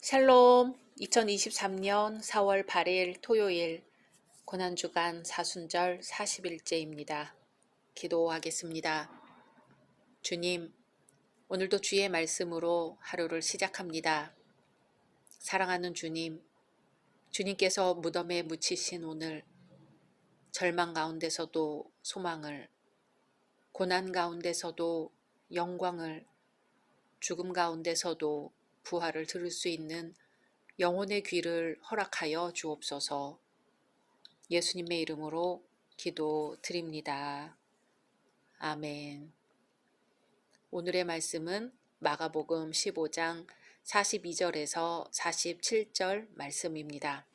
샬롬. 2023년 4월 8일 토요일 고난주간 사순절 40일째입니다. 기도하겠습니다. 주님, 오늘도 주의 말씀으로 하루를 시작합니다. 사랑하는 주님, 주님께서 무덤에 묻히신 오늘 절망 가운데서도 소망을, 고난 가운데서도 영광을, 죽음 가운데서도 부활을 들을 수 있는 영혼의 귀를 허락하여 주옵소서. 예수님의 이름으로 기도드립니다. 아멘. 오늘의 말씀은 마가복음 15장 42절에서 47절 말씀입니다.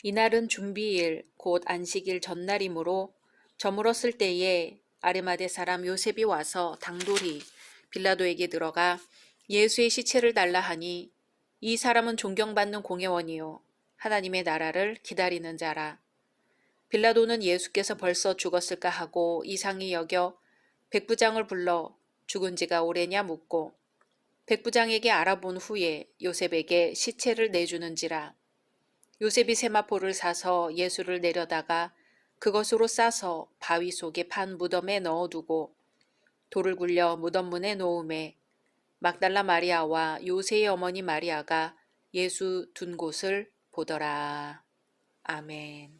이날은 준비일 곧 안식일 전날이므로 저물었을 때에 아리마대 사람 요셉이 와서 당돌이 빌라도에게 들어가 예수의 시체를 달라 하니 이 사람은 존경받는 공회원이요 하나님의 나라를 기다리는 자라. 빌라도는 예수께서 벌써 죽었을까 하고 이상히 여겨 백부장을 불러 죽은 지가 오래냐 묻고 백부장에게 알아본 후에 요셉에게 시체를 내주는지라. 요셉이 세마포를 사서 예수를 내려다가 그것으로 싸서 바위 속에 판 무덤에 넣어두고 돌을 굴려 무덤 문에 놓음에 막달라 마리아와 요새의 어머니 마리아가 예수 둔 곳을 보더라. 아멘.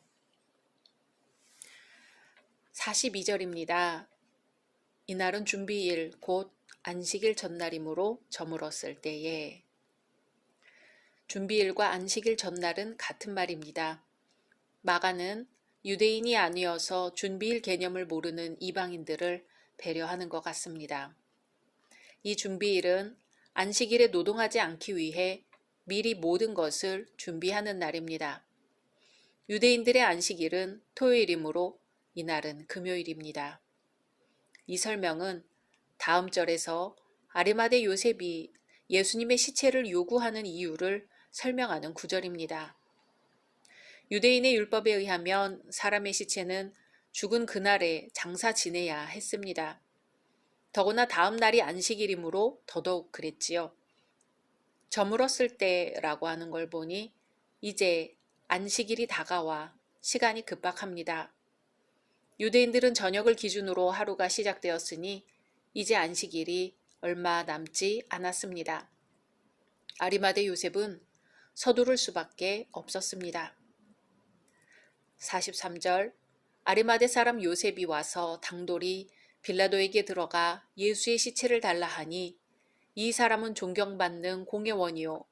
42절입니다. 이날은 준비일 곧 안식일 전날이므로 저물었을 때에. 준비일과 안식일 전날은 같은 말입니다. 마가는 유대인이 아니어서 준비일 개념을 모르는 이방인들을 배려하는 것 같습니다. 이 준비일은 안식일에 노동하지 않기 위해 미리 모든 것을 준비하는 날입니다. 유대인들의 안식일은 토요일이므로 이날은 금요일입니다. 이 설명은 다음 절에서 아리마대 요셉이 예수님의 시체를 요구하는 이유를 설명하는 구절입니다. 유대인의 율법에 의하면 사람의 시체는 죽은 그날에 장사 지내야 했습니다. 더구나 다음 날이 안식일이므로 더더욱 그랬지요. 저물었을 때라고 하는 걸 보니 이제 안식일이 다가와 시간이 급박합니다. 유대인들은 저녁을 기준으로 하루가 시작되었으니 이제 안식일이 얼마 남지 않았습니다. 아리마대 요셉은 서두를 수밖에 없었습니다. 43절 아리마대 사람 요셉이 와서 당돌이 빌라도에게 들어가 예수의 시체를 달라 하니 이 사람은 존경받는 공회원이요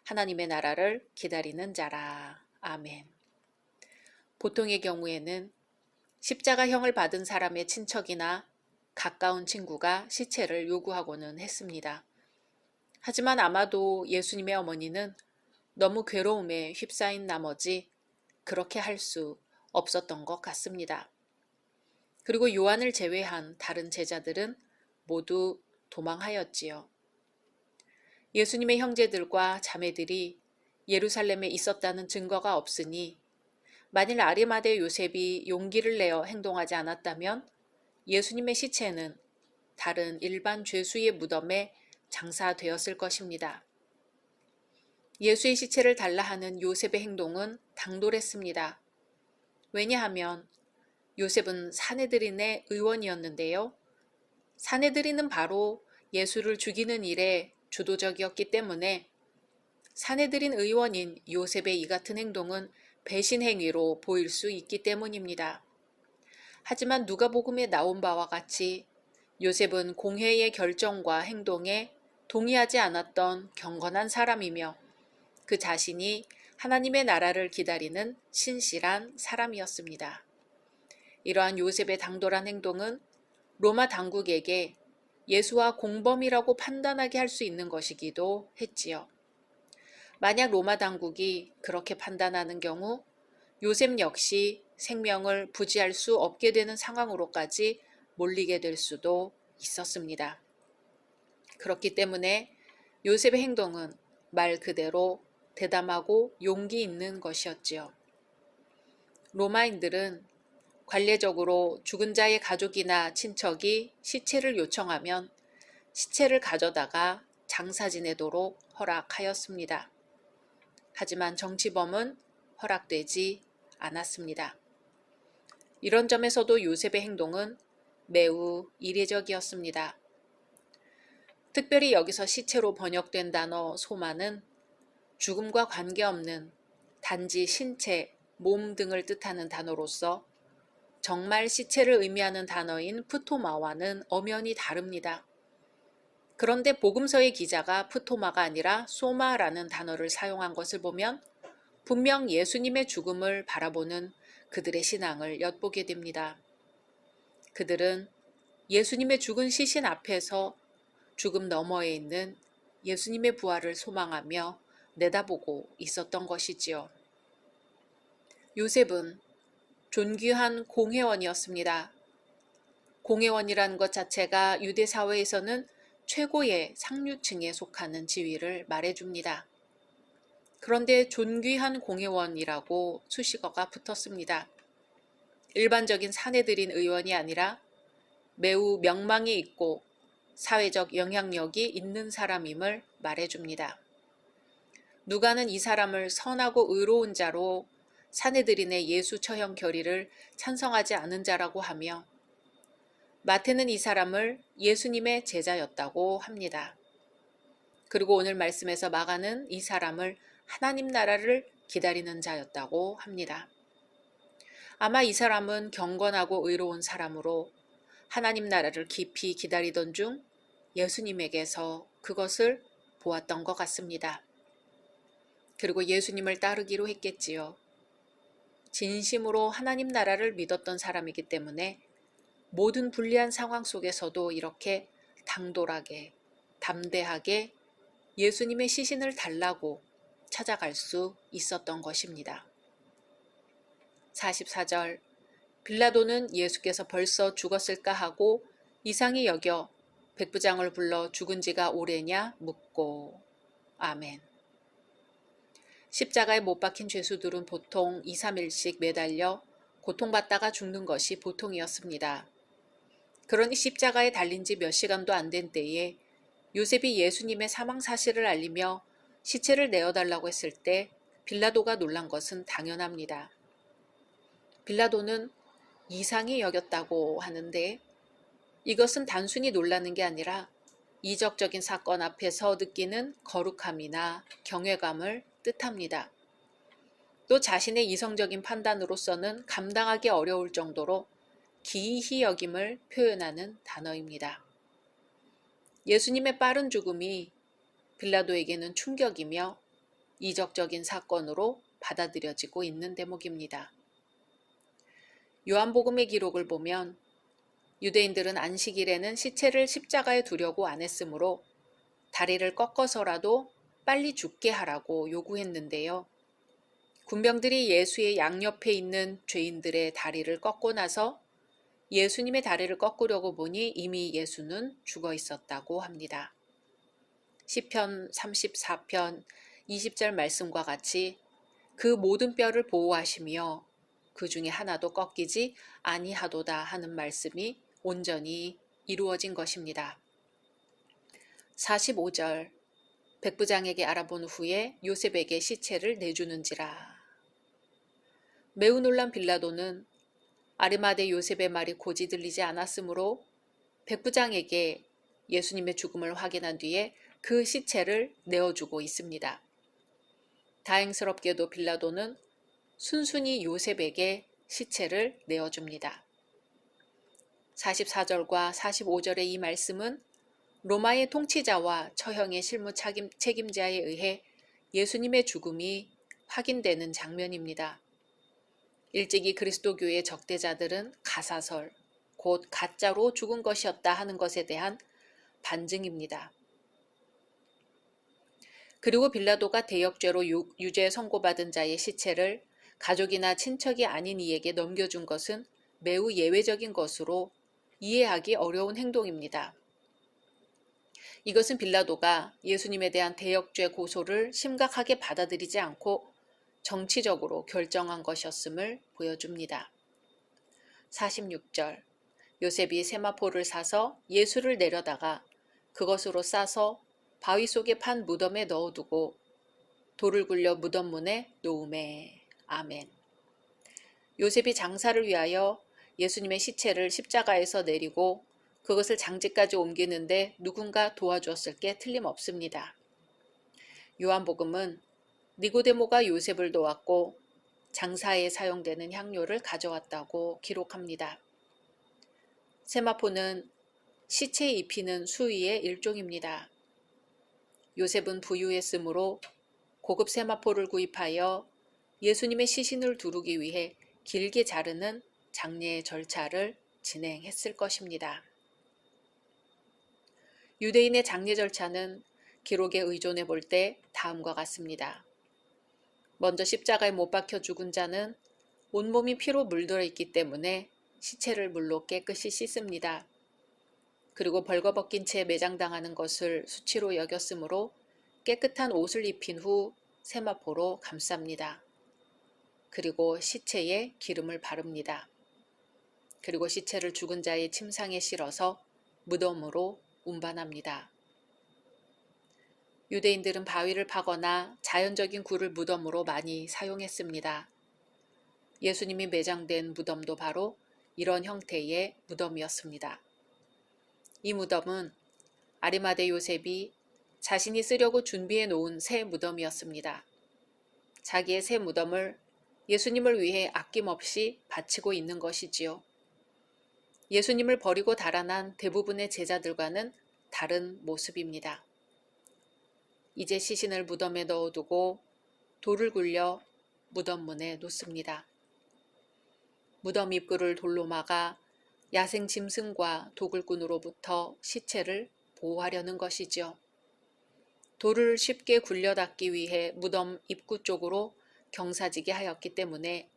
하나님의 나라를 기다리는 자라. 아멘. 보통의 경우에는 십자가형을 받은 사람의 친척이나 가까운 친구가 시체를 요구하고는 했습니다. 하지만 아마도 예수님의 어머니는 너무 괴로움에 휩싸인 나머지 그렇게 할 수 없었던 것 같습니다. 그리고 요한을 제외한 다른 제자들은 모두 도망하였지요. 예수님의 형제들과 자매들이 예루살렘에 있었다는 증거가 없으니 만일 아리마대 요셉이 용기를 내어 행동하지 않았다면 예수님의 시체는 다른 일반 죄수의 무덤에 장사되었을 것입니다. 예수의 시체를 달라 하는 요셉의 행동은 당돌했습니다. 왜냐하면 요셉은 사내들인의 의원이었는데요. 사내들인은 바로 예수를 죽이는 일에 주도적이었기 때문에 사내들인 의원인 요셉의 이 같은 행동은 배신 행위로 보일 수 있기 때문입니다. 하지만 누가복음에 나온 바와 같이 요셉은 공회의 결정과 행동에 동의하지 않았던 경건한 사람이며 그 자신이 하나님의 나라를 기다리는 신실한 사람이었습니다. 이러한 요셉의 당돌한 행동은 로마 당국에게 예수와 공범이라고 판단하게 할 수 있는 것이기도 했지요. 만약 로마 당국이 그렇게 판단하는 경우 요셉 역시 생명을 부지할 수 없게 되는 상황으로까지 몰리게 될 수도 있었습니다. 그렇기 때문에 요셉의 행동은 말 그대로 대담하고 용기 있는 것이었지요. 로마인들은 관례적으로 죽은 자의 가족이나 친척이 시체를 요청하면 시체를 가져다가 장사 지내도록 허락하였습니다. 하지만 정치범은 허락되지 않았습니다. 이런 점에서도 요셉의 행동은 매우 이례적이었습니다. 특별히 여기서 시체로 번역된 단어 소마는 죽음과 관계없는 단지 신체, 몸 등을 뜻하는 단어로서 정말 시체를 의미하는 단어인 프토마와는 엄연히 다릅니다. 그런데 복음서의 기자가 프토마가 아니라 소마라는 단어를 사용한 것을 보면 분명 예수님의 죽음을 바라보는 그들의 신앙을 엿보게 됩니다. 그들은 예수님의 죽은 시신 앞에서 죽음 너머에 있는 예수님의 부활을 소망하며 내다보고 있었던 것이지요. 요셉은 존귀한 공회원이었습니다. 공회원이라는 것 자체가 유대 사회에서는 최고의 상류층에 속하는 지위를 말해줍니다. 그런데 존귀한 공회원이라고 수식어가 붙었습니다. 일반적인 사내들인 의원이 아니라 매우 명망이 있고 사회적 영향력이 있는 사람임을 말해줍니다. 누가는 이 사람을 선하고 의로운 자로 사내들인의 예수 처형 결의를 찬성하지 않은 자라고 하며 마태는 이 사람을 예수님의 제자였다고 합니다. 그리고 오늘 말씀에서 마가는 이 사람을 하나님 나라를 기다리는 자였다고 합니다. 아마 이 사람은 경건하고 의로운 사람으로 하나님 나라를 깊이 기다리던 중 예수님에게서 그것을 보았던 것 같습니다. 그리고 예수님을 따르기로 했겠지요. 진심으로 하나님 나라를 믿었던 사람이기 때문에 모든 불리한 상황 속에서도 이렇게 당돌하게, 담대하게 예수님의 시신을 달라고 찾아갈 수 있었던 것입니다. 44절 빌라도는 예수께서 벌써 죽었을까 하고 이상히 여겨 백부장을 불러 죽은 지가 오래냐 묻고 아멘. 십자가에 못 박힌 죄수들은 보통 2, 3일씩 매달려 고통받다가 죽는 것이 보통이었습니다. 그러니 십자가에 달린 지 몇 시간도 안 된 때에 요셉이 예수님의 사망 사실을 알리며 시체를 내어달라고 했을 때 빌라도가 놀란 것은 당연합니다. 빌라도는 이상히 여겼다고 하는데 이것은 단순히 놀라는 게 아니라 이적적인 사건 앞에서 느끼는 거룩함이나 경외감을 뜻합니다. 또 자신의 이성적인 판단으로서는 감당하기 어려울 정도로 기이히 여김을 표현하는 단어입니다. 예수님의 빠른 죽음이 빌라도에게는 충격이며 이적적인 사건으로 받아들여지고 있는 대목입니다. 요한복음의 기록을 보면 유대인들은 안식일에는 시체를 십자가에 두려고 안 했으므로 다리를 꺾어서라도 빨리 죽게 하라고 요구했는데요. 군병들이 예수의 양옆에 있는 죄인들의 다리를 꺾고 나서 예수님의 다리를 꺾으려고 보니 이미 예수는 죽어 있었다고 합니다. 시편 34편 20절 말씀과 같이 그 모든 뼈를 보호하시며 그 중에 하나도 꺾이지 아니하도다 하는 말씀이 온전히 이루어진 것입니다. 45절 백부장에게 알아본 후에 요셉에게 시체를 내주는지라. 매우 놀란 빌라도는 아리마대 요셉의 말이 고지 들리지 않았으므로 백부장에게 예수님의 죽음을 확인한 뒤에 그 시체를 내어주고 있습니다. 다행스럽게도 빌라도는 순순히 요셉에게 시체를 내어줍니다. 44절과 45절의 이 말씀은 로마의 통치자와 처형의 실무 책임자에 의해 예수님의 죽음이 확인되는 장면입니다. 일찍이 그리스도교의 적대자들은 가사설, 곧 가짜로 죽은 것이었다 하는 것에 대한 반증입니다. 그리고 빌라도가 대역죄로 유죄 선고받은 자의 시체를 가족이나 친척이 아닌 이에게 넘겨준 것은 매우 예외적인 것으로 이해하기 어려운 행동입니다. 이것은 빌라도가 예수님에 대한 대역죄 고소를 심각하게 받아들이지 않고 정치적으로 결정한 것이었음을 보여줍니다. 46절 요셉이 세마포를 사서 예수를 내려다가 그것으로 싸서 바위 속에 판 무덤에 넣어두고 돌을 굴려 무덤 문에 놓음에 아멘. 요셉이 장사를 위하여 예수님의 시체를 십자가에서 내리고 그것을 장지까지 옮기는데 누군가 도와주었을 게 틀림없습니다. 요한복음은 니고데모가 요셉을 도왔고 장사에 사용되는 향료를 가져왔다고 기록합니다. 세마포는 시체에 입히는 수의의 일종입니다. 요셉은 부유했으므로 고급 세마포를 구입하여 예수님의 시신을 두르기 위해 길게 자르는 장례 절차를 진행했을 것입니다. 유대인의 장례 절차는 기록에 의존해 볼 때 다음과 같습니다. 먼저 십자가에 못 박혀 죽은 자는 온몸이 피로 물들어 있기 때문에 시체를 물로 깨끗이 씻습니다. 그리고 벌거벗긴 채 매장당하는 것을 수치로 여겼으므로 깨끗한 옷을 입힌 후 세마포로 감쌉니다. 그리고 시체에 기름을 바릅니다. 그리고 시체를 죽은 자의 침상에 실어서 무덤으로 운반합니다. 유대인들은 바위를 파거나 자연적인 굴을 무덤으로 많이 사용했습니다. 예수님이 매장된 무덤도 바로 이런 형태의 무덤이었습니다. 이 무덤은 아리마대 요셉이 자신이 쓰려고 준비해 놓은 새 무덤이었습니다. 자기의 새 무덤을 예수님을 위해 아낌없이 바치고 있는 것이지요. 예수님을 버리고 달아난 대부분의 제자들과는 다른 모습입니다. 이제 시신을 무덤에 넣어두고 돌을 굴려 무덤 문에 놓습니다. 무덤 입구를 돌로 막아 야생 짐승과 도굴꾼으로부터 시체를 보호하려는 것이지요. 돌을 쉽게 굴려 닫기 위해 무덤 입구 쪽으로 경사지게 하였기 때문에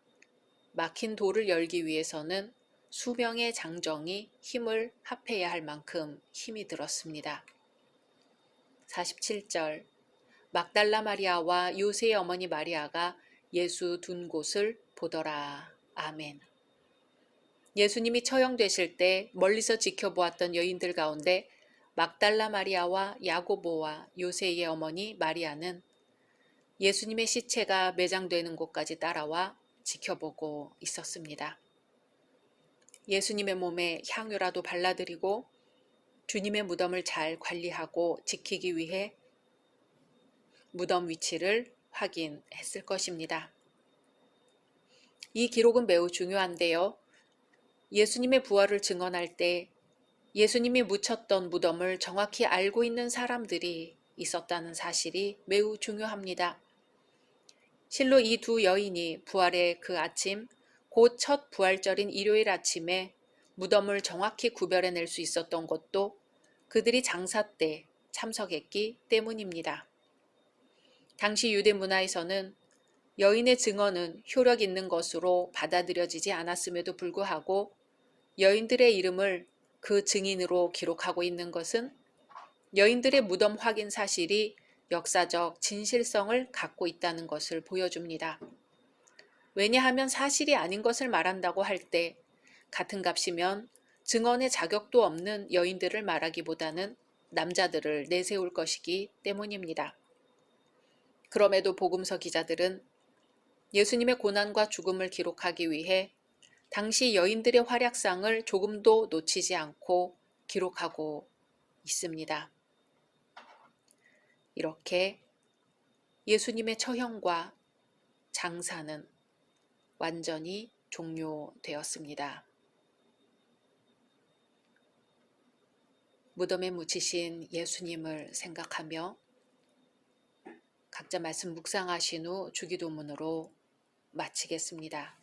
막힌 돌을 열기 위해서는 수명의 장정이 힘을 합해야 할 만큼 힘이 들었습니다. 47절 막달라 마리아와 요새의 어머니 마리아가 예수 둔 곳을 보더라. 아멘. 예수님이 처형되실 때 멀리서 지켜보았던 여인들 가운데 막달라 마리아와 야고보와 요새의 어머니 마리아는 예수님의 시체가 매장되는 곳까지 따라와 지켜보고 있었습니다. 예수님의 몸에 향유라도 발라드리고 주님의 무덤을 잘 관리하고 지키기 위해 무덤 위치를 확인했을 것입니다. 이 기록은 매우 중요한데요. 예수님의 부활을 증언할 때 예수님이 묻혔던 무덤을 정확히 알고 있는 사람들이 있었다는 사실이 매우 중요합니다. 실로 이 두 여인이 부활의 그 아침, 곧 첫 부활절인 일요일 아침에 무덤을 정확히 구별해낼 수 있었던 것도 그들이 장사 때 참석했기 때문입니다. 당시 유대 문화에서는 여인의 증언은 효력 있는 것으로 받아들여지지 않았음에도 불구하고 여인들의 이름을 그 증인으로 기록하고 있는 것은 여인들의 무덤 확인 사실이 역사적 진실성을 갖고 있다는 것을 보여줍니다. 왜냐하면 사실이 아닌 것을 말한다고 할 때 같은 값이면 증언의 자격도 없는 여인들을 말하기보다는 남자들을 내세울 것이기 때문입니다. 그럼에도 복음서 기자들은 예수님의 고난과 죽음을 기록하기 위해 당시 여인들의 활약상을 조금도 놓치지 않고 기록하고 있습니다. 이렇게 예수님의 처형과 장사는 완전히 종료되었습니다. 무덤에 묻히신 예수님을 생각하며 각자 말씀 묵상하신 후 주기도문으로 마치겠습니다.